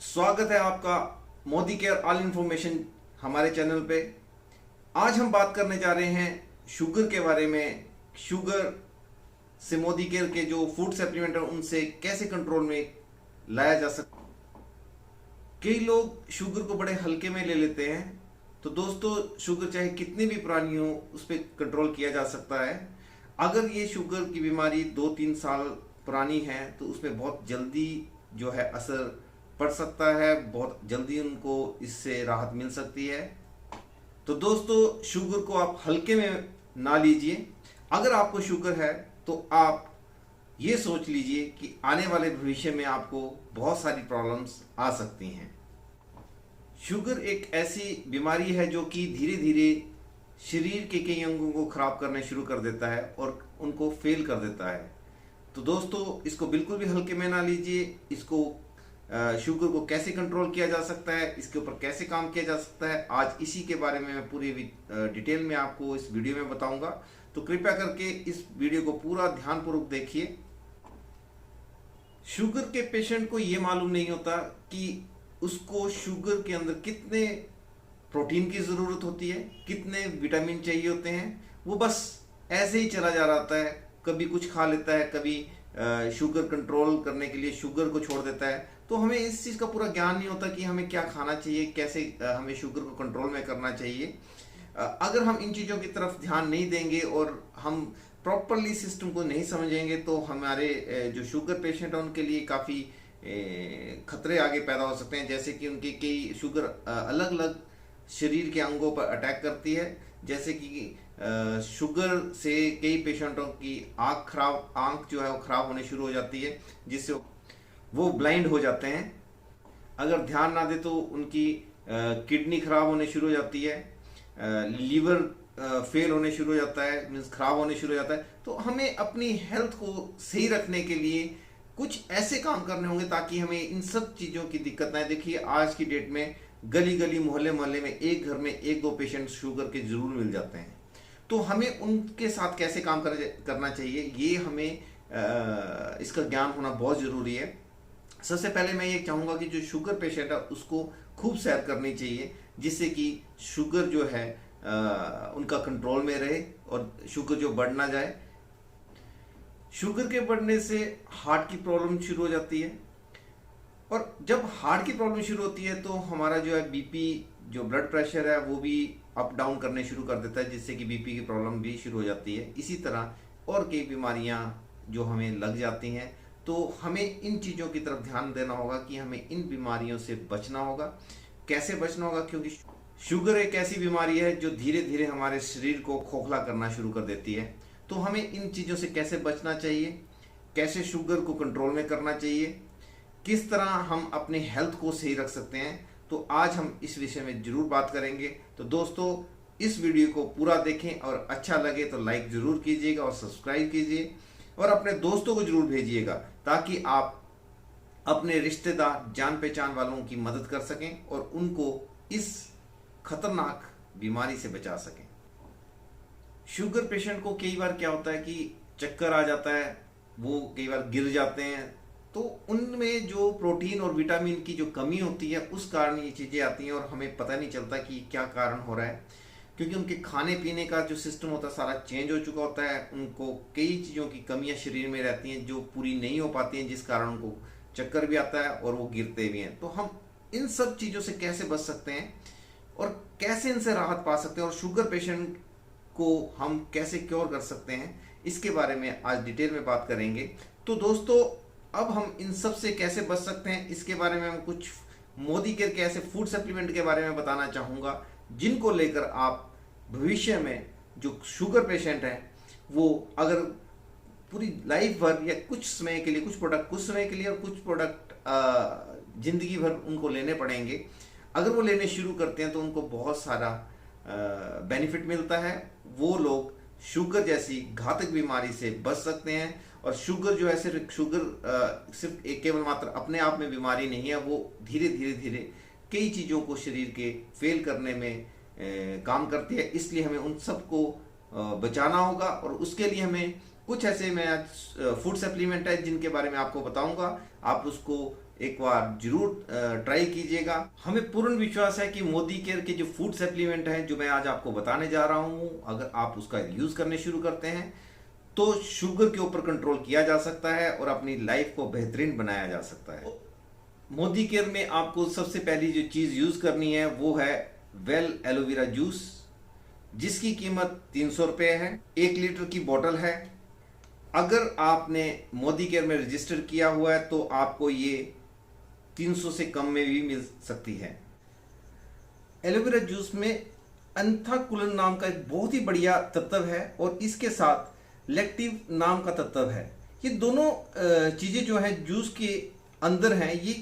स्वागत है आपका मोदी केयर ऑल इंफॉर्मेशन हमारे चैनल पे। आज हम बात करने जा रहे हैं शुगर के बारे में। शुगर से मोदी केयर के जो फूड सप्लीमेंट है उनसे कैसे कंट्रोल में लाया जा सकता। कई लोग शुगर को बड़े हल्के में ले लेते हैं, तो दोस्तों शुगर चाहे कितनी भी पुरानी हो उस पर कंट्रोल किया जा सकता है। अगर ये शुगर की बीमारी 2-3 साल पुरानी है तो उसमें बहुत जल्दी जो है असर पड़ सकता है, बहुत जल्दी उनको इससे राहत मिल सकती है। तो दोस्तों शुगर को आप हल्के में ना लीजिए। अगर आपको शुगर है तो आप ये सोच लीजिए कि आने वाले भविष्य में आपको बहुत सारी प्रॉब्लम्स आ सकती हैं। शुगर एक ऐसी बीमारी है जो कि धीरे धीरे शरीर के कई अंगों को खराब करने शुरू कर देता है और उनको फेल कर देता है। तो दोस्तों इसको बिल्कुल भी हल्के में ना लीजिए। इसको शुगर को कैसे कंट्रोल किया जा सकता है, इसके ऊपर कैसे काम किया जा सकता है, आज इसी के बारे में मैं पूरी डिटेल में आपको इस वीडियो में बताऊंगा। तो कृपया करके इस वीडियो को पूरा ध्यानपूर्वक देखिए। शुगर के पेशेंट को ये मालूम नहीं होता कि उसको शुगर के अंदर कितने प्रोटीन की ज़रूरत होती है, कितने विटामिन चाहिए होते हैं। वो बस ऐसे ही चला जा रहा है, कभी कुछ खा लेता है, कभी शुगर कंट्रोल करने के लिए शुगर को छोड़ देता है। तो हमें इस चीज़ का पूरा ज्ञान नहीं होता कि हमें क्या खाना चाहिए, कैसे हमें शुगर को कंट्रोल में करना चाहिए। अगर हम इन चीज़ों की तरफ ध्यान नहीं देंगे और हम प्रॉपरली सिस्टम को नहीं समझेंगे तो हमारे जो शुगर पेशेंट हैं उनके लिए काफ़ी खतरे आगे पैदा हो सकते हैं। जैसे कि उनके कई शुगर अलग अलग शरीर के अंगों पर अटैक करती है। जैसे कि शुगर से कई पेशेंटों की आंख जो है वो खराब होने शुरू हो जाती है, जिससे वो ब्लाइंड हो जाते हैं। अगर ध्यान ना दे तो उनकी किडनी खराब होने शुरू हो जाती है, लीवर फेल होने शुरू हो जाता है, मीन्स खराब होने शुरू हो जाता है। तो हमें अपनी हेल्थ को सही रखने के लिए कुछ ऐसे काम करने होंगे ताकि हमें इन सब चीज़ों की दिक्कत ना आए। देखिए आज की डेट में गली गली मोहल्ले मोहल्ले में एक घर में 1-2 पेशेंट शुगर के जरूर मिल जाते हैं। तो हमें उनके साथ कैसे काम करना चाहिए, ये हमें इसका ज्ञान होना बहुत ज़रूरी है। सबसे पहले मैं ये चाहूँगा कि जो शुगर पेशेंट है उसको खूब सैर करनी चाहिए, जिससे कि शुगर जो है उनका कंट्रोल में रहे और शुगर जो बढ़ ना जाए। शुगर के बढ़ने से हार्ट की प्रॉब्लम शुरू हो जाती है, और जब हार्ट की प्रॉब्लम शुरू होती है तो हमारा जो है बीपी, जो ब्लड प्रेशर है वो भी अप डाउन करने शुरू कर देता है, जिससे कि बीपी की प्रॉब्लम भी शुरू हो जाती है। इसी तरह और कई बीमारियां जो हमें लग जाती हैं। तो हमें इन चीज़ों की तरफ ध्यान देना होगा कि हमें इन बीमारियों से बचना होगा। कैसे बचना होगा, क्योंकि शुगर एक ऐसी बीमारी है जो धीरे धीरे हमारे शरीर को खोखला करना शुरू कर देती है। तो हमें इन चीज़ों से कैसे बचना चाहिए, कैसे शुगर को कंट्रोल में करना चाहिए, किस तरह हम अपने हेल्थ को सही रख सकते हैं, तो आज हम इस विषय में जरूर बात करेंगे। तो दोस्तों इस वीडियो को पूरा देखें और अच्छा लगे तो लाइक जरूर कीजिएगा और सब्सक्राइब कीजिए और अपने दोस्तों को जरूर भेजिएगा, ताकि आप अपने रिश्तेदार, जान पहचान वालों की मदद कर सकें और उनको इस खतरनाक बीमारी से बचा सकें। शुगर पेशेंट को कई बार क्या होता है कि चक्कर आ जाता है, वो कई बार गिर जाते हैं। तो उनमें जो प्रोटीन और विटामिन की जो कमी होती है उस कारण ये चीज़ें आती हैं और हमें पता नहीं चलता कि क्या कारण हो रहा है, क्योंकि उनके खाने पीने का जो सिस्टम होता है सारा चेंज हो चुका होता है। उनको कई चीज़ों की कमियां शरीर में रहती हैं जो पूरी नहीं हो पाती हैं, जिस कारण उनको चक्कर भी आता है और वो गिरते भी हैं। तो हम इन सब चीज़ों से कैसे बच सकते हैं और कैसे इनसे राहत पा सकते हैं और शुगर पेशेंट को हम कैसे क्योर कर सकते हैं, इसके बारे में आज डिटेल में बात करेंगे। तो दोस्तों अब हम इन सब से कैसे बच सकते हैं इसके बारे में हम कुछ मोदी केयर के ऐसे फूड सप्लीमेंट के बारे में बताना चाहूँगा, जिनको लेकर आप भविष्य में जो शुगर पेशेंट हैं वो अगर पूरी लाइफ भर या कुछ समय के लिए, कुछ प्रोडक्ट कुछ समय के लिए और कुछ प्रोडक्ट जिंदगी भर उनको लेने पड़ेंगे। अगर वो लेने शुरू करते हैं तो उनको बहुत सारा बेनिफिट मिलता है। वो लोग शुगर जैसी घातक बीमारी से बच सकते हैं। और शुगर जो है सिर्फ एक केवल मात्र अपने आप में बीमारी नहीं है, वो धीरे धीरे धीरे कई चीज़ों को शरीर के फेल करने में काम करती है। इसलिए हमें उन सबको बचाना होगा और उसके लिए हमें कुछ ऐसे मैं आज फूड सप्लीमेंट है जिनके बारे में आपको बताऊंगा। आप उसको एक बार जरूर ट्राई कीजिएगा। हमें पूर्ण विश्वास है कि मोदी केयर के जो फूड सप्लीमेंट हैं जो मैं आज आपको बताने जा रहा हूं, अगर आप उसका यूज करने शुरू करते हैं तो शुगर के ऊपर कंट्रोल किया जा सकता है और अपनी लाइफ को बेहतरीन बनाया जा सकता है। मोदी केयर में आपको सबसे पहली जो चीज यूज करनी है वो है वेल एलोवेरा जूस, जिसकी कीमत 300 रुपये है। 1 लीटर की बोतल है। अगर आपने मोदी केयर में रजिस्टर किया हुआ है तो आपको ये 300 से कम में भी मिल सकती है। एलोवेरा जूस में एंथाकुलिन नाम का एक बहुत ही बढ़िया तत्व है और इसके साथ लैक्टिव नाम का तत्व है। ये दोनों चीजें जो है जूस के अंदर हैं, ये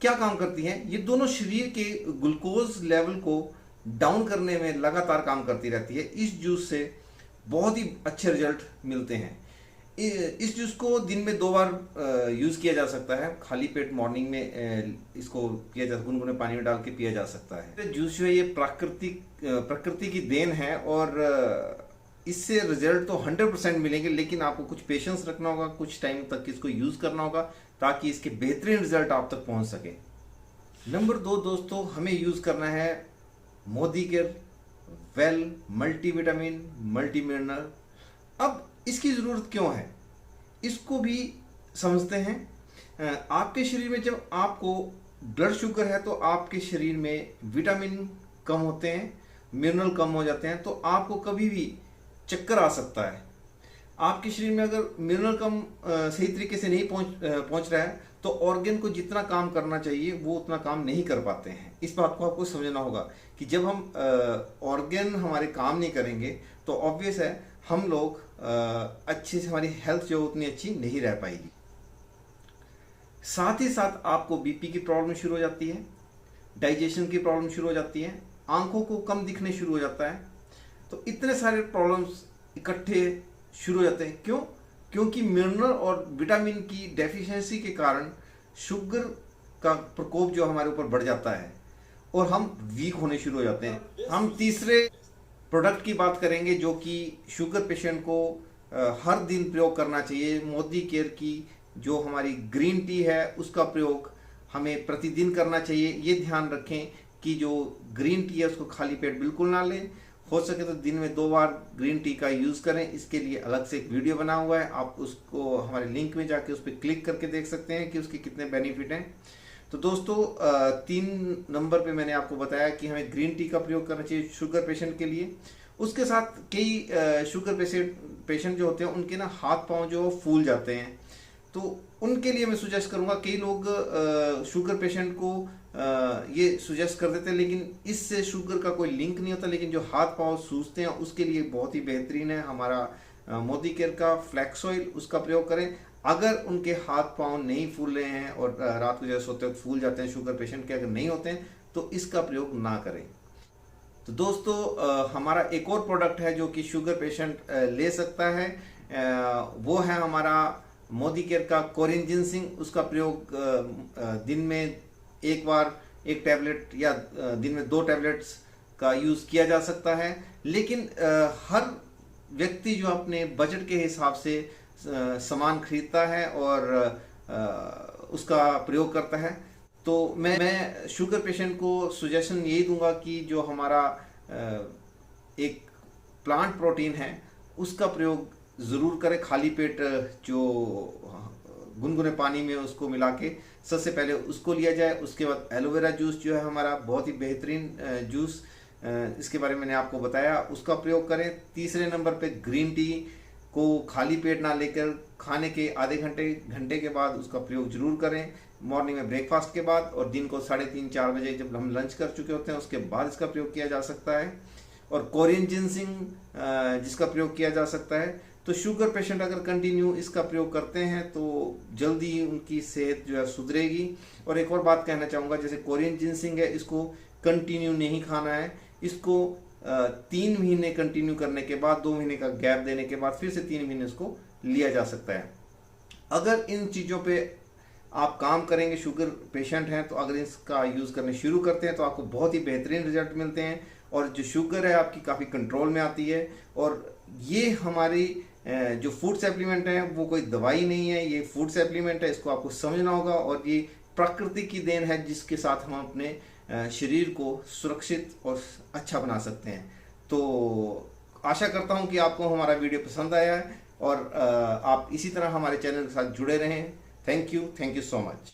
क्या काम करती हैं? ये दोनों शरीर के ग्लूकोज लेवल को डाउन करने में लगातार काम करती रहती है। इस जूस से बहुत ही अच्छे रिजल्ट मिलते हैं। इस जूस को दिन में 2 बार यूज किया जा सकता है। खाली पेट मॉर्निंग में इसको पिया जा, गुनगुने पानी में डाल के पिया जा सकता है। जूस जो है ये प्रकृति की देन है और इससे रिजल्ट तो 100% मिलेंगे, लेकिन आपको कुछ पेशेंस रखना होगा, कुछ टाइम तक इसको यूज करना होगा ताकि इसके बेहतरीन रिजल्ट आप तक पहुंच सके। नंबर 2 दोस्तों, हमें यूज करना है Modi care well multivitamin multi mineral. अब इसकी जरूरत क्यों है इसको भी समझते हैं। आपके शरीर में जब आपको ब्लड शुगर है तो आपके शरीर में विटामिन कम होते हैं, मिनरल कम हो जाते हैं, तो आपको कभी भी चक्कर आ सकता है। आपके शरीर में अगर मिनरल कम सही तरीके से नहीं पहुंच रहा है तो ऑर्गन को जितना काम करना चाहिए वो उतना काम नहीं कर पाते हैं। इस बात को आपको समझना होगा कि जब हम ऑर्गन हमारे काम नहीं करेंगे तो ऑब्वियस है हम लोग अच्छे से, हमारी हेल्थ जो उतनी अच्छी नहीं रह पाएगी। साथ ही साथ आपको बीपी की प्रॉब्लम शुरू हो जाती है, डाइजेशन की प्रॉब्लम शुरू हो जाती है, आंखों को कम दिखने शुरू हो जाता है। तो इतने सारे प्रॉब्लम्स इकट्ठे शुरू हो जाते हैं। क्यों? क्योंकि मिनरल और विटामिन की डेफिशिएंसी के कारण शुगर का प्रकोप जो हमारे ऊपर बढ़ जाता है और हम वीक होने शुरू हो जाते हैं। हम तीसरे प्रोडक्ट की बात करेंगे जो कि शुगर पेशेंट को हर दिन प्रयोग करना चाहिए। मोदी केयर की जो हमारी ग्रीन टी है उसका प्रयोग हमें प्रतिदिन करना चाहिए। ये ध्यान रखें कि जो ग्रीन टी है उसको खाली पेट बिल्कुल ना लें। हो सके तो दिन में 2 बार ग्रीन टी का यूज करें। इसके लिए अलग से एक वीडियो बना हुआ है, आप उसको हमारे लिंक में जाके उस पर क्लिक करके देख सकते हैं कि उसके कितने बेनिफिट हैं। तो दोस्तों 3 नंबर पे मैंने आपको बताया कि हमें ग्रीन टी का प्रयोग करना चाहिए शुगर पेशेंट के लिए। उसके साथ कई शुगर पेशेंट जो होते हैं उनके ना हाथ पांव जो फूल जाते हैं, तो उनके लिए मैं सुजेस्ट करूंगा। कई लोग शुगर पेशेंट को ये सुजेस्ट कर देते हैं लेकिन इससे शुगर का कोई लिंक नहीं होता, लेकिन जो हाथ पांव सूजते हैं उसके लिए बहुत ही बेहतरीन है हमारा मोदी केयर का फ्लैक्स ऑयल, उसका प्रयोग करें। अगर उनके हाथ पांव नहीं फूल रहे हैं और रात को जैसे सोते वक्त फूल जाते हैं शुगर पेशेंट के, अगर नहीं होते हैं तो इसका प्रयोग ना करें। तो दोस्तों हमारा एक और प्रोडक्ट है जो कि शुगर पेशेंट ले सकता है, वो है हमारा मोदी केयर का कोरियन जिनसिंग। उसका प्रयोग दिन में 1 बार 1 टैबलेट या दिन में 2 टैबलेट्स का यूज किया जा सकता है। लेकिन हर व्यक्ति जो अपने बजट के हिसाब से सामान खरीदता है और उसका प्रयोग करता है, तो मैं शुगर पेशेंट को सजेशन यही दूंगा कि जो हमारा एक प्लांट प्रोटीन है उसका प्रयोग ज़रूर करें। खाली पेट जो गुनगुने पानी में उसको मिला के सबसे पहले उसको लिया जाए। उसके बाद एलोवेरा जूस जो है हमारा बहुत ही बेहतरीन जूस, इसके बारे में मैंने आपको बताया, उसका प्रयोग करें। तीसरे नंबर पे ग्रीन टी को खाली पेट ना लेकर खाने के आधे घंटे के बाद उसका प्रयोग जरूर करें, मॉर्निंग में ब्रेकफास्ट के बाद, और दिन को 3:30-4 बजे जब हम लंच कर चुके होते हैं उसके बाद इसका प्रयोग किया जा सकता है। और कोरियन जिनसिंग जिसका प्रयोग किया जा सकता है। तो शुगर पेशेंट अगर कंटिन्यू इसका प्रयोग करते हैं तो जल्दी उनकी सेहत जो है सुधरेगी। और एक और बात कहना चाहूँगा, जैसे कोरियन जिनसिंग है इसको कंटिन्यू नहीं खाना है, इसको 3 महीने कंटिन्यू करने के बाद 2 महीने का गैप देने के बाद फिर से 3 महीने इसको लिया जा सकता है। अगर इन चीज़ों पे आप काम करेंगे, शुगर पेशेंट हैं तो अगर इसका यूज़ करने शुरू करते हैं तो आपको बहुत ही बेहतरीन रिजल्ट मिलते हैं और जो शुगर है आपकी काफ़ी कंट्रोल में आती है। और ये हमारी जो फूड सप्लीमेंट है वो कोई दवाई नहीं है, ये फूड सप्लीमेंट है, इसको आपको समझना होगा। और ये प्रकृति की देन है जिसके साथ हम अपने शरीर को सुरक्षित और अच्छा बना सकते हैं। तो आशा करता हूं कि आपको हमारा वीडियो पसंद आया है और आप इसी तरह हमारे चैनल के साथ जुड़े रहें। Thank you so much.